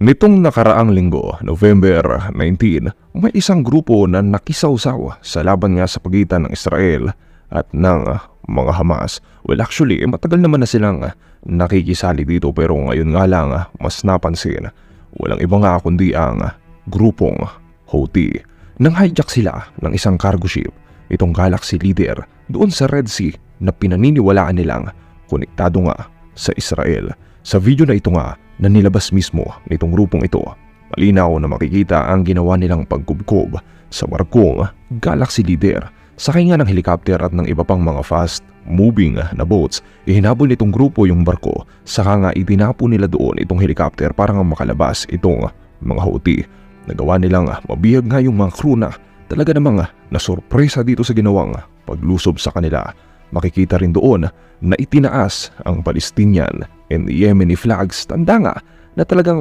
Nitong nakaraang linggo, November 19, may isang grupo na nakisawsaw sa laban nga sa pagitan ng Israel at ng mga Hamas. Well, actually, matagal naman na silang nakikisali dito pero ngayon nga lang mas napansin. Walang iba nga kundi ang grupong Houthi. Nang hijack sila ng isang cargo ship, itong Galaxy Leader, doon sa Red Sea na pinaniniwalaan nilang konektado nga sa Israel. Sa video na ito nga na nilabas mismo nitong grupong ito, malinaw na makikita ang ginawa nilang pagkubkob sa barkong Galaxy Leader. Sakay nga ng helicopter at ng iba pang mga fast-moving na boats, ihinabol nitong grupo yung barko, saka nga itinapo nila doon itong helicopter para nga makalabas itong mga Houthi. Nagawa nilang mabihag nga yung mga crew na talaga namang nasorpresa dito sa ginawang paglusob sa kanila. Makikita rin doon na itinaas ang Palestinian and Yemeni flags, tanda nga na talagang